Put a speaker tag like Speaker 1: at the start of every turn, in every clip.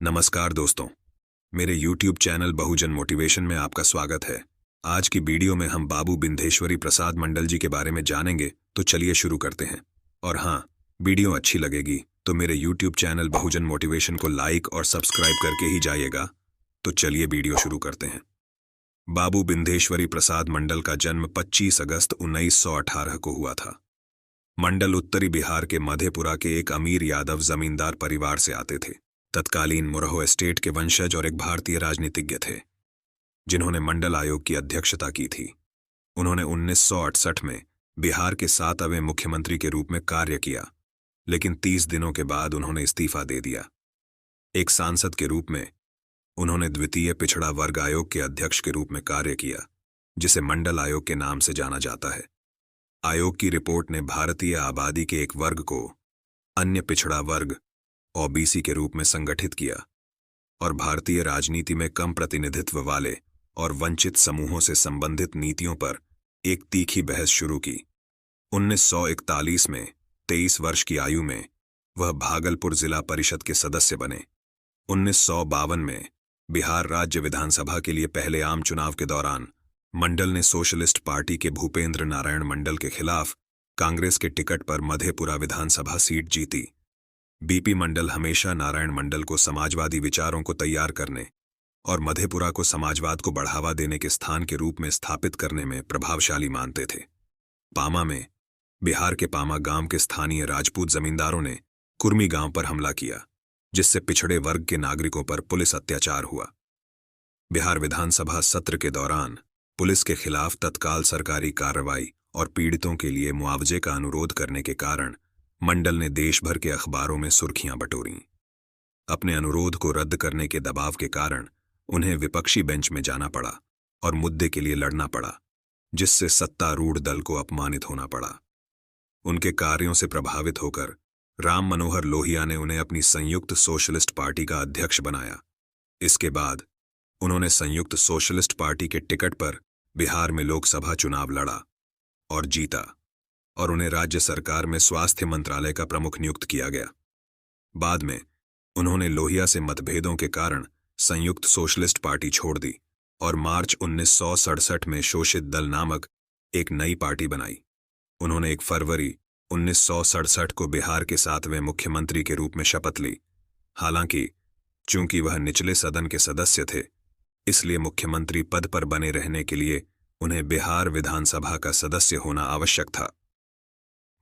Speaker 1: नमस्कार दोस्तों, मेरे YouTube चैनल बहुजन मोटिवेशन में आपका स्वागत है। आज की वीडियो में हम बाबू बिंदेश्वरी प्रसाद मंडल जी के बारे में जानेंगे, तो चलिए शुरू करते हैं। और हाँ, वीडियो अच्छी लगेगी तो मेरे YouTube चैनल बहुजन मोटिवेशन को लाइक और सब्सक्राइब करके ही जाइएगा। तो चलिए वीडियो शुरू करते हैं। बाबू बिंदेश्वरी प्रसाद मंडल का जन्म 25 अगस्त 1918 को हुआ था। मंडल उत्तरी बिहार के मधेपुरा के एक अमीर यादव जमींदार परिवार से आते थे। तत्कालीन मुरहो एस्टेट के वंशज और एक भारतीय राजनीतिज्ञ थे, जिन्होंने मंडल आयोग की अध्यक्षता की थी। उन्होंने 1968 में बिहार के 7वें मुख्यमंत्री के रूप में कार्य किया, लेकिन 30 दिनों के बाद उन्होंने इस्तीफा दे दिया। एक सांसद के रूप में उन्होंने द्वितीय पिछड़ा वर्ग आयोग के अध्यक्ष के रूप में कार्य किया, जिसे मंडल आयोग के नाम से जाना जाता है। आयोग की रिपोर्ट ने भारतीय आबादी के एक वर्ग को अन्य पिछड़ा वर्ग ओबीसी के रूप में संगठित किया और भारतीय राजनीति में कम प्रतिनिधित्व वाले और वंचित समूहों से संबंधित नीतियों पर एक तीखी बहस शुरू की। 1941 में 23 वर्ष की आयु में वह भागलपुर जिला परिषद के सदस्य बने। 1952 में बिहार राज्य विधानसभा के लिए पहले आम चुनाव के दौरान मंडल ने सोशलिस्ट पार्टी के भूपेंद्र नारायण मंडल के खिलाफ कांग्रेस के टिकट पर मधेपुरा विधानसभा सीट जीती। बीपी मंडल हमेशा नारायण मंडल को समाजवादी विचारों को तैयार करने और मधेपुरा को समाजवाद को बढ़ावा देने के स्थान के रूप में स्थापित करने में प्रभावशाली मानते थे। पामा में बिहार के पामा गांव के स्थानीय राजपूत जमींदारों ने कुर्मी गांव पर हमला किया, जिससे पिछड़े वर्ग के नागरिकों पर पुलिस अत्याचार हुआ। बिहार विधानसभा सत्र के दौरान पुलिस के खिलाफ तत्काल सरकारी कार्रवाई और पीड़ितों के लिए मुआवजे का अनुरोध करने के कारण मंडल ने देश भर के अखबारों में सुर्खियां बटोरीं। अपने अनुरोध को रद्द करने के दबाव के कारण उन्हें विपक्षी बेंच में जाना पड़ा और मुद्दे के लिए लड़ना पड़ा, जिससे सत्तारूढ़ दल को अपमानित होना पड़ा। उनके कार्यों से प्रभावित होकर राम मनोहर लोहिया ने उन्हें अपनी संयुक्त सोशलिस्ट पार्टी का अध्यक्ष बनाया। इसके बाद उन्होंने संयुक्त सोशलिस्ट पार्टी के टिकट पर बिहार में लोकसभा चुनाव लड़ा और जीता, और उन्हें राज्य सरकार में स्वास्थ्य मंत्रालय का प्रमुख नियुक्त किया गया। बाद में उन्होंने लोहिया से मतभेदों के कारण संयुक्त सोशलिस्ट पार्टी छोड़ दी और मार्च 1967 में शोषित दल नामक एक नई पार्टी बनाई। उन्होंने 1 फरवरी 1967 को बिहार के 7वें मुख्यमंत्री के रूप में शपथ ली। हालांकि चूंकि वह निचले सदन के सदस्य थे, इसलिए मुख्यमंत्री पद पर बने रहने के लिए उन्हें बिहार विधानसभा का सदस्य होना आवश्यक था।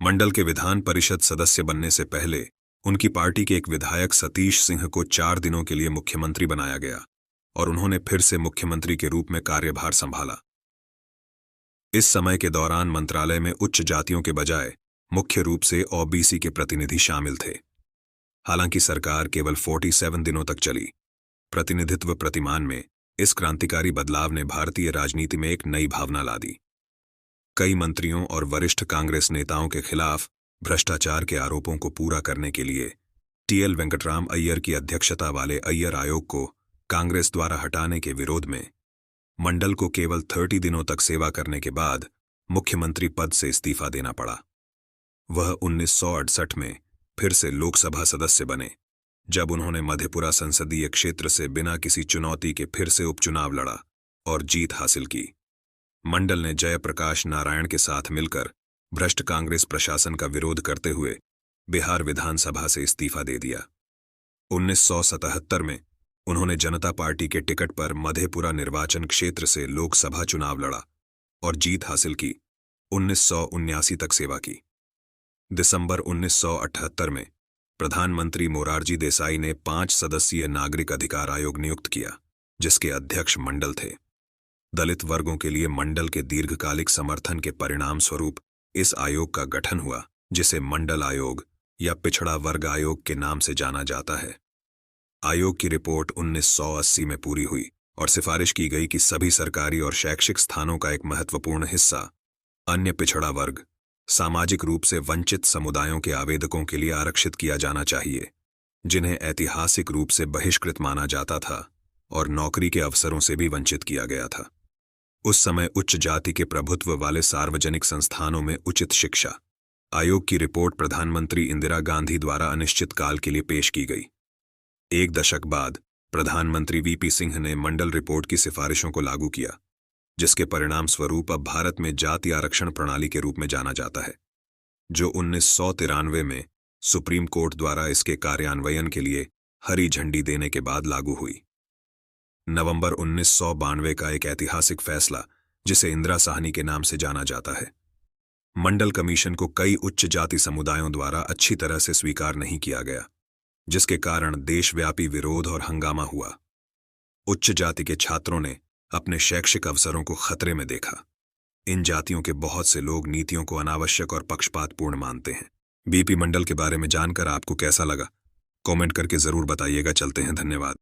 Speaker 1: मंडल के विधान परिषद सदस्य बनने से पहले उनकी पार्टी के एक विधायक सतीश सिंह को 4 दिनों के लिए मुख्यमंत्री बनाया गया और उन्होंने फिर से मुख्यमंत्री के रूप में कार्यभार संभाला। इस समय के दौरान मंत्रालय में उच्च जातियों के बजाय मुख्य रूप से ओबीसी के प्रतिनिधि शामिल थे। हालांकि सरकार केवल 47 दिनों तक चली। प्रतिनिधित्व प्रतिमान में इस क्रांतिकारी बदलाव ने भारतीय राजनीति में एक नई भावना ला दी। कई मंत्रियों और वरिष्ठ कांग्रेस नेताओं के खिलाफ भ्रष्टाचार के आरोपों को पूरा करने के लिए टीएल वेंकटराम अय्यर की अध्यक्षता वाले अय्यर आयोग को कांग्रेस द्वारा हटाने के विरोध में मंडल को केवल 30 दिनों तक सेवा करने के बाद मुख्यमंत्री पद से इस्तीफा देना पड़ा। वह 1968 में फिर से लोकसभा सदस्य बने, जब उन्होंने मधेपुरा संसदीय क्षेत्र से बिना किसी चुनौती के फिर से उपचुनाव लड़ा और जीत हासिल की। मंडल ने जयप्रकाश नारायण के साथ मिलकर भ्रष्ट कांग्रेस प्रशासन का विरोध करते हुए बिहार विधानसभा से इस्तीफा दे दिया। 1977 में उन्होंने जनता पार्टी के टिकट पर मधेपुरा निर्वाचन क्षेत्र से लोकसभा चुनाव लड़ा और जीत हासिल की। 1979 तक सेवा की। दिसंबर 1978 में प्रधानमंत्री मोरारजी देसाई ने 5 सदस्यीय नागरिक अधिकार आयोग नियुक्त किया, जिसके अध्यक्ष मंडल थे। दलित वर्गों के लिए मंडल के दीर्घकालिक समर्थन के परिणाम स्वरूप इस आयोग का गठन हुआ, जिसे मंडल आयोग या पिछड़ा वर्ग आयोग के नाम से जाना जाता है। आयोग की रिपोर्ट 1980 में पूरी हुई और सिफारिश की गई कि सभी सरकारी और शैक्षिक स्थानों का एक महत्वपूर्ण हिस्सा अन्य पिछड़ा वर्ग, सामाजिक रूप से वंचित समुदायों के आवेदकों के लिए आरक्षित किया जाना चाहिए, जिन्हें ऐतिहासिक रूप से बहिष्कृत माना जाता था और नौकरी के अवसरों से भी वंचित किया गया था। उस समय उच्च जाति के प्रभुत्व वाले सार्वजनिक संस्थानों में उचित शिक्षा। आयोग की रिपोर्ट प्रधानमंत्री इंदिरा गांधी द्वारा अनिश्चित काल के लिए पेश की गई। एक दशक बाद प्रधानमंत्री वीपी सिंह ने मंडल रिपोर्ट की सिफारिशों को लागू किया, जिसके परिणाम स्वरूप अब भारत में जाति आरक्षण प्रणाली के रूप में जाना जाता है, जो 1993 में सुप्रीम कोर्ट द्वारा इसके कार्यान्वयन के लिए हरी झंडी देने के बाद लागू हुई। नवंबर 1992 का एक ऐतिहासिक फैसला, जिसे इंदिरा साहनी के नाम से जाना जाता है। मंडल कमीशन को कई उच्च जाति समुदायों द्वारा अच्छी तरह से स्वीकार नहीं किया गया, जिसके कारण देशव्यापी विरोध और हंगामा हुआ। उच्च जाति के छात्रों ने अपने शैक्षिक अवसरों को खतरे में देखा। इन जातियों के बहुत से लोग नीतियों को अनावश्यक और पक्षपातपूर्ण मानते हैं। बीपी मंडल के बारे में जानकर आपको कैसा लगा? कमेंट करके जरूर बताइएगा। चलते हैं, धन्यवाद।